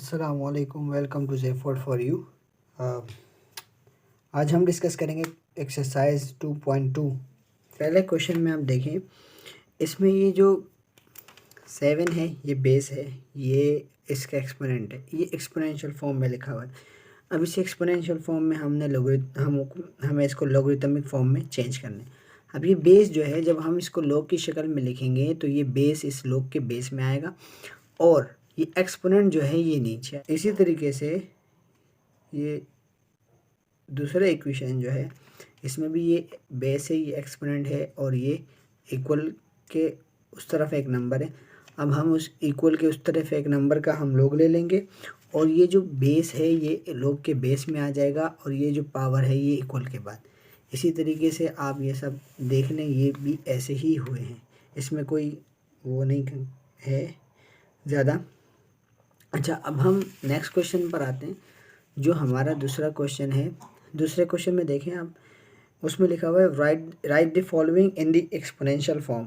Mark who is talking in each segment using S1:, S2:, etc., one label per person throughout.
S1: अस्सलामुअलैकुम, welcome to जेफोर्ड for you. आज हम डिस्कस करेंगे एक्सरसाइज 2.2। पहले क्वेश्चन में आप देखें, इसमें ये जो 7 है ये बेस है, ये इसका एक्सपोनेंट है, ये एक्सपोनेंशियल फॉर्म में लिखा हुआ है। अब इसे एक्सपोनेंशियल फॉर्म में हमें इसको लॉगरिथमिक फॉर्म में चेंज करना है। अब ये बेस जो है, जब हम इसको लॉग की शक्ल में लिखेंगे तो ये बेस इस लॉग के बेस में आएगा और ये एक्सपोनेंट जो है ये नीचे। इसी तरीके से ये दूसरा इक्वेशन जो है, इसमें भी ये बेस है, ये एक्सपोनेंट है और ये इक्वल के उस तरफ एक नंबर है। अब हम उस इक्वल के उस तरफ एक नंबर का हम लोग ले लेंगे और ये जो बेस है ये लोग के बेस में आ जाएगा और ये जो पावर है ये इक्वल के बाद। इसी तरीके से आप ये सब देख लें, ये भी ऐसे ही हुए हैं, इसमें कोई वो नहीं है ज़्यादा। अच्छा, अब हम नेक्स्ट क्वेश्चन पर आते हैं, जो हमारा दूसरा क्वेश्चन है। दूसरे क्वेश्चन में देखें आप, उसमें लिखा हुआ है right the following in the exponential form.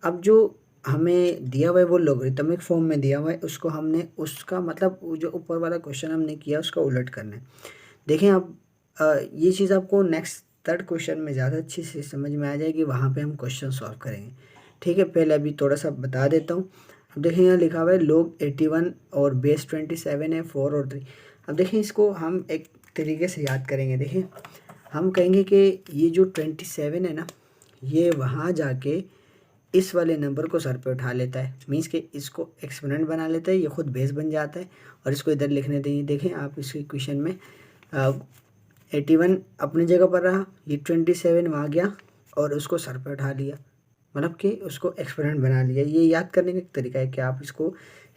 S1: अब जो हमें दिया हुआ है वो लॉगरिथमिक फॉर्म में दिया हुआ है, उसको हमने उसका मतलब जो ऊपर वाला क्वेश्चन हमने किया उसका उलट करना है। देखें अब ये चीज़ आपको नेक्स्ट थर्ड क्वेश्चन में ज़्यादा अच्छी से समझ में आ जाएगी, वहाँ पे हम क्वेश्चन सॉल्व करेंगे। ठीक है, पहले अभी थोड़ा सा बता देता हूँ। अब देखें यहाँ लिखा हुआ है log 81 और बेस 27 है, 4 और 3। अब देखें इसको हम एक तरीके से याद करेंगे। देखें, हम कहेंगे कि ये जो 27 है ना, ये वहाँ जाके इस वाले नंबर को सर पे उठा लेता है, मीन्स कि इसको एक्सपोनेंट बना लेता है, ये खुद बेस बन जाता है और इसको इधर लिखने देंगे। देखें आप इस इक्वेशन में 81 अपनी जगह पर रहा, ये 27 वहाँ गया और उसको सर पे उठा लिया, मतलब कि उसको एक्सपोनेंट बना लिया। ये याद करने का एक तरीका है कि आप इसको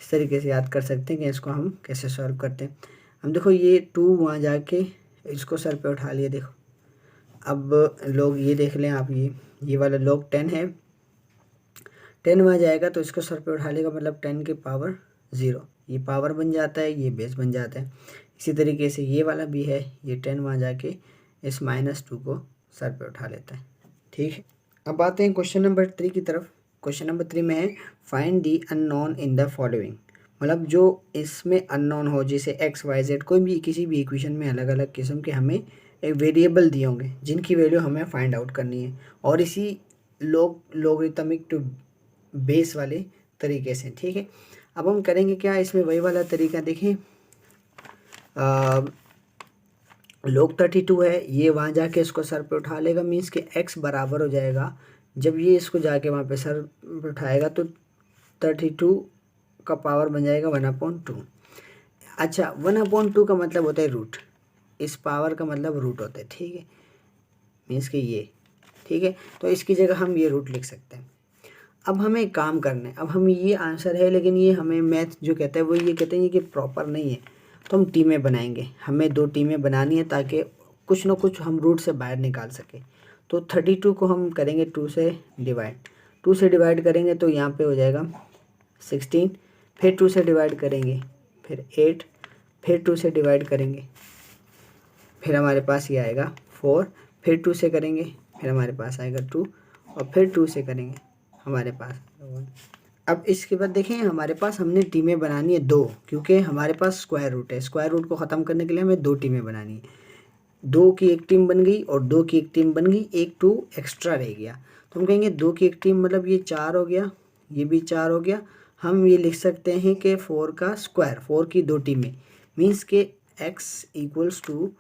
S1: इस तरीके से याद कर सकते हैं कि इसको हम कैसे सॉल्व करते हैं। हम देखो ये 2 वहाँ जाके इसको सर पे उठा लिया। देखो अब लोग ये देख लें आप, ये वाला लोग 10 है, 10 वहाँ जाएगा तो इसको सर पे उठा लेगा, मतलब 10 की पावर 0, ये पावर बन जाता है, ये बेस बन जाता है। इसी तरीके से ये वाला भी है, ये 10 वहाँ जाके इस -2 को सर पे उठा लेता है। ठीक है, अब आते हैं क्वेश्चन नंबर 3 की तरफ। क्वेश्चन नंबर 3 में है find the unknown in the following. मतलब जो इसमें अननोन हो, जैसे x y z, कोई भी किसी भी इक्वेशन में अलग अलग किस्म के हमें एक वेरिएबल दिए होंगे जिनकी वैल्यू हमें फाइंड आउट करनी है, और इसी लोगरिथमिक टू बेस वाले तरीके से। ठीक है, अब हम करेंगे क्या, इसमें वही वाला तरीका। देखें log 32 है, ये वहाँ जाके इसको सर पे उठा लेगा, मीन्स कि x बराबर हो जाएगा, जब ये इसको जाके वहाँ पे सर पे उठाएगा तो 32 का पावर बन जाएगा 1/2। अच्छा, 1/2 का मतलब होता है रूट, इस पावर का मतलब रूट होता है। ठीक है, मीन्स कि ये, ठीक है, तो इसकी जगह हम ये रूट लिख सकते हैं। अब हमें एक काम करना है, अब हम ये आंसर है, लेकिन ये हमें मैथ जो कहता है वो ये कहते हैं कि प्रॉपर नहीं है, तो हम टीमें बनाएंगे। हमें 2 टीमें बनानी है ताकि कुछ ना कुछ हम रूट से बाहर निकाल सके। तो 32 को हम करेंगे 2 से डिवाइड करेंगे तो यहाँ पे हो जाएगा 16, फिर 2 से डिवाइड करेंगे, फिर 8, फिर 2 से डिवाइड करेंगे, फिर हमारे पास ये आएगा 4, फिर 2 से करेंगे, फिर हमारे पास आएगा 2, और फिर 2 से करेंगे हमारे पास 1। अब इसके बाद देखें, हमारे पास हमने टीमें बनानी है 2, क्योंकि हमारे पास स्क्वायर रूट है। स्क्वायर रूट को ख़त्म करने के लिए हमें 2 टीमें बनानी है। 2 की एक टीम बन गई और 2 की एक टीम बन गई, एक 2 एक्स्ट्रा रह गया, तो हम कहेंगे 2 की एक टीम मतलब ये 4 हो गया, ये भी 4 हो गया। हम ये लिख सकते हैं कि 4 का स्क्वायर, 4 की 2 टीमें, मीन्स के x इक्वल्स टू,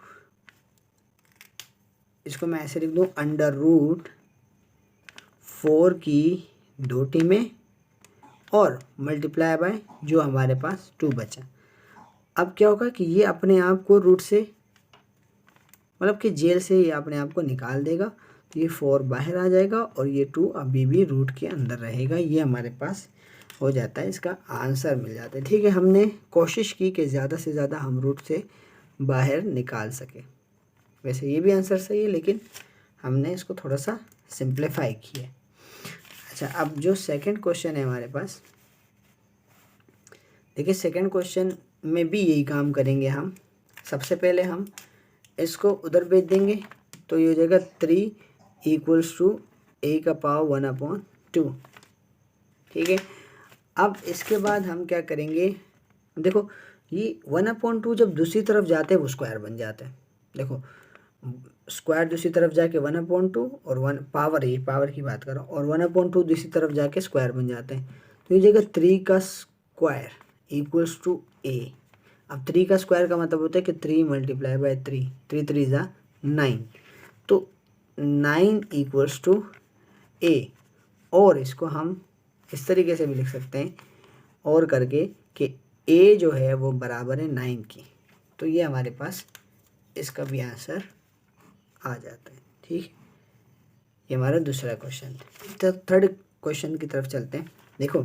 S1: इसको मैं ऐसे लिख दूँ, √4 की 2 टीमें और मल्टीप्लाई बाय जो हमारे पास 2 बचा। अब क्या होगा कि ये अपने आप को रूट से, मतलब कि जेल से ये अपने आप को निकाल देगा, तो ये 4 बाहर आ जाएगा और ये 2 अभी भी रूट के अंदर रहेगा। ये हमारे पास हो जाता है, इसका आंसर मिल जाता है। ठीक है, हमने कोशिश की कि ज़्यादा से ज़्यादा हम रूट से बाहर निकाल सके। वैसे ये भी आंसर सही है, लेकिन हमने इसको थोड़ा सा सिंप्लीफाई किया है। अच्छा, अब जो सेकंड क्वेश्चन है हमारे पास, देखिए सेकंड क्वेश्चन में भी यही काम करेंगे हम। सबसे पहले हम इसको उधर भेज देंगे, तो ये हो जाएगा 3 इक्वल्स टू a का पावर 1/2। ठीक है, अब इसके बाद हम क्या करेंगे, देखो ये 1/2 जब दूसरी तरफ जाते हैं वो स्क्वायर बन जाते हैं। देखो स्क्वायर दूसरी तरफ जाके 1/2 और 1 पावर, ये पावर की बात कर रहा हूँ, और 1/2 दूसरी तरफ जाके स्क्वायर बन जाते हैं। तो ये जगह 3 का स्क्वायर इक्वल्स टू ए। अब 3 का स्क्वायर का मतलब होता है कि 3 मल्टीप्लाई बाय 3, 3 3 ज़ा 9, तो 9 इक्वल्स टू ए। और इसको हम इस तरीके से भी लिख सकते हैं और करके कि ए जो है वो बराबर है 9 की। तो ये हमारे पास इसका भी आंसर आ जाता है। ठीक है, ये हमारा दूसरा क्वेश्चन है। तो थर्ड क्वेश्चन की तरफ चलते हैं। देखो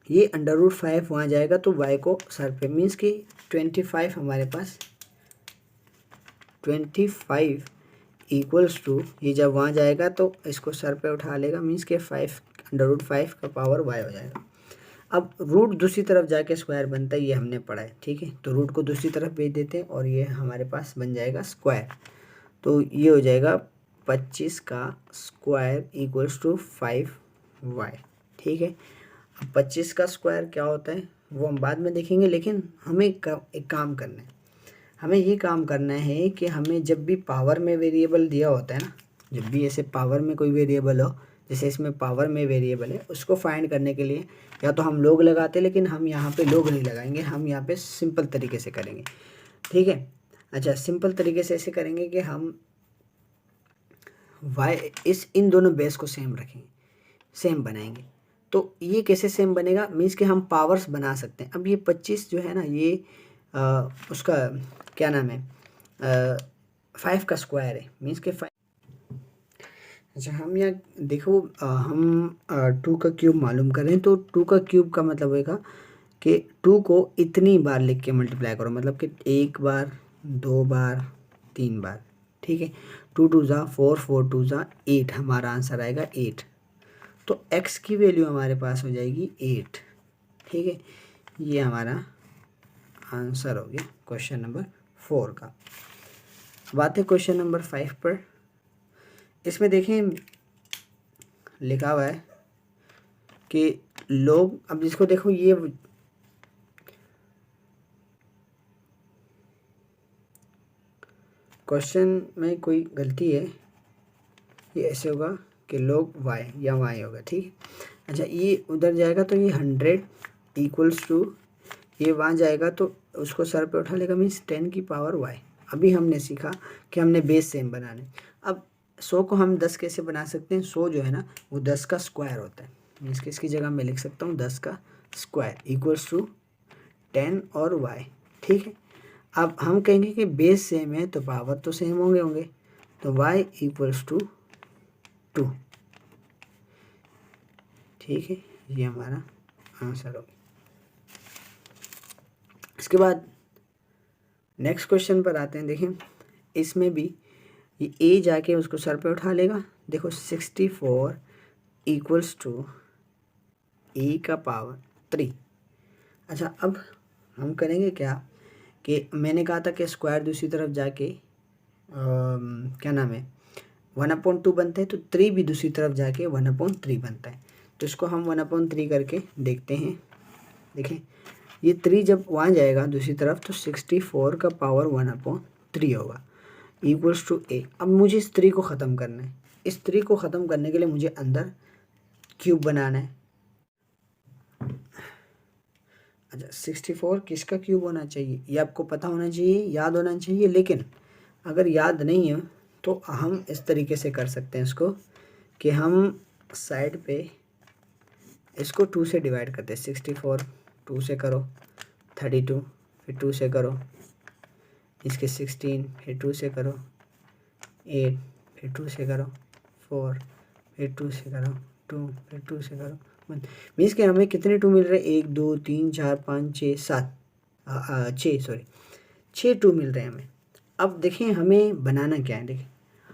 S1: ये √5 वहाँ जाएगा तो y को सर पे मीन्स कि 25 हमारे पास 25 इक्वल्स टू, ये जब वहाँ जाएगा तो इसको सर पे उठा लेगा, मीन्स के 5 √5 का पावर y हो जाएगा। अब रूट दूसरी तरफ जाके स्क्वायर बनता है, ये हमने पढ़ा है। ठीक है, तो रूट को दूसरी तरफ भेज देते हैं और ये हमारे पास बन जाएगा स्क्वायर। तो ये हो जाएगा 25 का स्क्वायर इक्वल्स टू 5y। ठीक है, अब 25 का स्क्वायर क्या होता है वो हम बाद में देखेंगे, लेकिन हमें एक काम करना है। हमें ये काम करना है कि हमें जब भी पावर में वेरिएबल दिया होता है ना, जब भी ऐसे पावर में कोई वेरिएबल हो, जैसे इसमें पावर में वेरिएबल है, उसको फाइंड करने के लिए या तो हम लोग लगाते, लेकिन हम यहाँ पे लोग नहीं लगाएंगे, हम यहाँ पे सिंपल तरीके से करेंगे। ठीक है, अच्छा सिंपल तरीके से ऐसे करेंगे कि हम इन दोनों बेस को सेम रखेंगे, सेम बनाएंगे। तो ये कैसे सेम बनेगा, मीन्स कि हम पावर्स बना सकते हैं। अब ये 25 जो है ना, ये उसका क्या नाम है 5 का स्क्वायर है, मीन्स के 5। अच्छा हम यहाँ देखो हम 2 का क्यूब मालूम करें तो 2 का क्यूब का मतलब होगा कि 2 को इतनी बार लिख के मल्टीप्लाई करो, मतलब कि 1 बार 2 बार 3 बार। ठीक है, 2 2 ज़ा 4, 4 2 ज़ा 8, हमारा आंसर आएगा 8। तो x की वैल्यू हमारे पास हो जाएगी 8। ठीक है, ये हमारा आंसर हो गया क्वेश्चन नंबर 4 का। बात है क्वेश्चन नंबर 5 पर। इसमें देखें लिखा हुआ है कि लोग, अब जिसको देखो ये क्वेश्चन में कोई गलती है, ये ऐसे होगा कि लोग y या y होगा। ठीक है, अच्छा ये उधर जाएगा तो ये 100 इक्वल्स टू, ये वहाँ जाएगा तो उसको सर पे उठा लेगा, मीन्स 10 की पावर y। अभी हमने सीखा कि हमने बेस सेम बनाने। अब 100 को हम 10 कैसे बना सकते हैं, 100 जो है ना वो 10 का स्क्वायर होता है, मीन्स कि इसकी जगह मैं लिख सकता हूँ 10 का स्क्वायर इक्वल्स टू 10 और y। ठीक है, अब हम कहेंगे कि बेस सेम है तो पावर तो सेम होंगे, तो y इक्वल्स टू 2। ठीक है, ये हमारा आंसर होगा। इसके बाद नेक्स्ट क्वेश्चन पर आते हैं। देखें इसमें भी ये a जाके उसको सर पे उठा लेगा। देखो 64 इक्वल्स टू a का पावर 3। अच्छा अब हम करेंगे क्या कि मैंने कहा था कि स्क्वायर दूसरी तरफ जाके क्या नाम है 1/2 बनता है, तो 3 भी दूसरी तरफ जाके 1/3 बनता है। तो इसको हम 1/3 करके देखते हैं। देखें ये 3 जब वहाँ जाएगा दूसरी तरफ तो 64 का पावर 1/3 होगा इक्वल्स टू a। अब मुझे इस 3 को ख़त्म करना है। इस 3 को ख़त्म करने के लिए मुझे अंदर क्यूब बनाना है। अच्छा 64 किसका क्यूब होना चाहिए ये आपको पता होना चाहिए, याद होना चाहिए, लेकिन अगर याद नहीं है तो हम इस तरीके से कर सकते हैं इसको कि हम साइड पे इसको 2 से डिवाइड करते हैं। 64 2 से करो 32, फिर 2 से करो इसके 16, फिर 2 से करो 8, फिर 2 से करो 4, फिर 2 से करो 2, फिर 2 से करो 1। मीन्स कि हमें कितने 2 मिल रहे हैं 1 2 3 4 5 6 7 6 2 मिल रहे हैं हमें। अब देखें हमें बनाना क्या है, देखें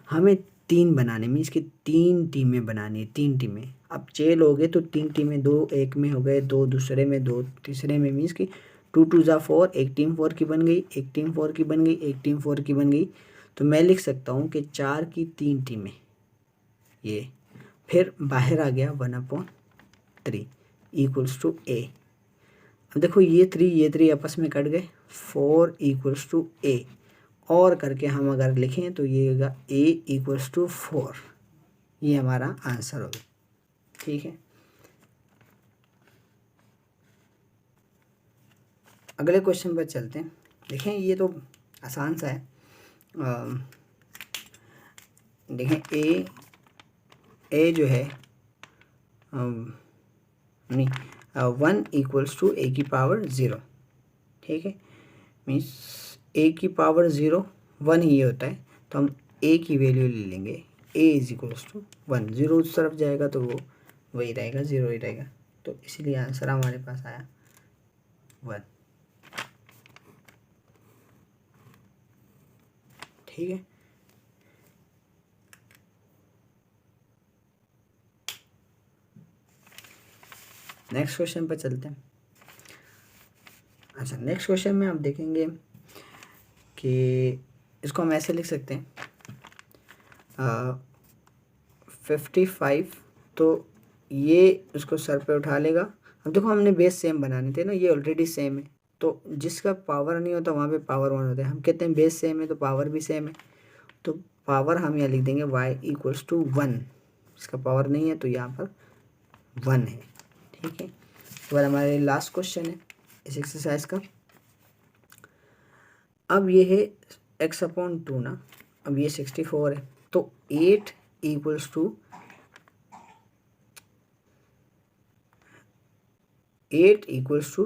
S1: हमें 3 बनाने, मीन्स कि 3 टीमें बनानी है, 3 टीमें। अब 6 लोग हैं तो 3 टीमें, 2 एक में हो गए, 2 दूसरे में, 2 तीसरे में, मीन्स कि 2 2 ज़ा 4, एक टीम 4 की बन गई, एक टीम 4 की बन गई, एक टीम 4 की बन गई। तो मैं लिख सकता हूँ कि 4 की 3 टीमें, ये फिर बाहर आ गया 1/3, इक्वल्स टू ए। अब देखो ये 3 आपस में कट गए, 4 इक्वल्स टू ए, और करके हम अगर लिखें तो ये होगा ए इक्वल्स टू 4। ये हमारा आंसर होगा। ठीक है, अगले क्वेश्चन पर चलते हैं। देखें ये तो आसान सा है। देखें ए जो है नहीं 1 इक्वल्स टू ए की पावर 0। ठीक है, मीन्स ए की पावर 0 1 ही होता है, तो हम ए की वैल्यू ले लेंगे, ए इज इक्वल्स टू 1। 0 उस तरफ जाएगा तो वो वही रहेगा, 0 ही रहेगा, तो इसलिए आंसर हमारे पास आया 1। ठीक है, नेक्स्ट क्वेश्चन पर चलते हैं। अच्छा, नेक्स्ट क्वेश्चन में आप देखेंगे कि इसको हम ऐसे लिख सकते हैं 55, तो ये उसको सर पे उठा लेगा। अब देखो हमने बेस सेम बनाने थे ना, ये ऑलरेडी सेम है, तो जिसका पावर नहीं होता वहाँ पे पावर 1 होता है। हम कहते हैं बेस सेम है तो पावर भी सेम है, तो पावर हम यहाँ लिख देंगे y इक्वल्स टू 1। इसका पावर नहीं है तो यहाँ पर 1 है। ठीक है, तो बाद हमारे लास्ट क्वेश्चन है इस एक्सरसाइज का। अब ये है x/2 ना, अब ये 64 है, तो 8 इक्वल्स टू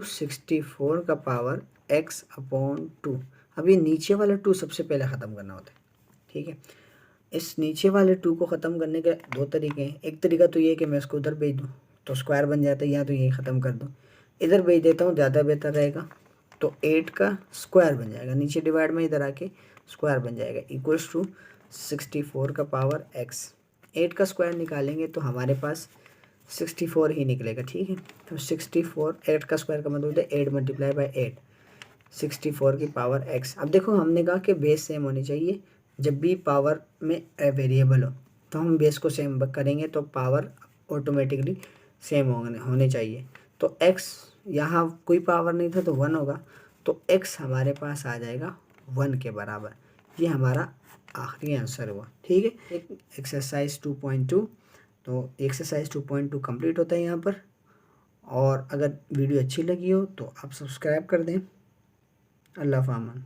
S1: 64 का पावर x/2। अब ये नीचे वाला 2 सबसे पहले ख़त्म करना होता है। ठीक है, इस नीचे वाले 2 को ख़त्म करने के 2 तरीके हैं। एक तरीका तो ये है कि मैं इसको उधर भेज दूँ तो स्क्वायर बन जाता है, या तो यही ख़त्म कर दूँ, इधर भेज देता हूँ ज़्यादा बेहतर रहेगा, तो 8 का स्क्वायर बन जाएगा, नीचे डिवाइड में इधर आके स्क्वायर बन जाएगा, इक्वल्स टू 64 का पावर x। 8 का स्क्वायर निकालेंगे तो हमारे पास 64 ही निकलेगा। ठीक है, तो 64, 8 का स्क्वायर का मतलब होता है 8 मल्टीप्लाई बाई 8, 64 की पावर x। अब देखो हमने कहा कि बेस सेम होनी चाहिए, जब भी पावर में वेरिएबल हो तो हम बेस को सेम करेंगे तो पावर ऑटोमेटिकली सेम होने चाहिए। तो x यहाँ कोई पावर नहीं था तो 1 होगा, तो x हमारे पास आ जाएगा 1 के बराबर। ये हमारा आखिरी आंसर हुआ। ठीक है, एक एक्सरसाइज 2.2, तो एक्सरसाइज 2.2 कंप्लीट होता है यहाँ पर। और अगर वीडियो अच्छी लगी हो तो आप सब्सक्राइब कर दें। अल्लाह फ़ामन।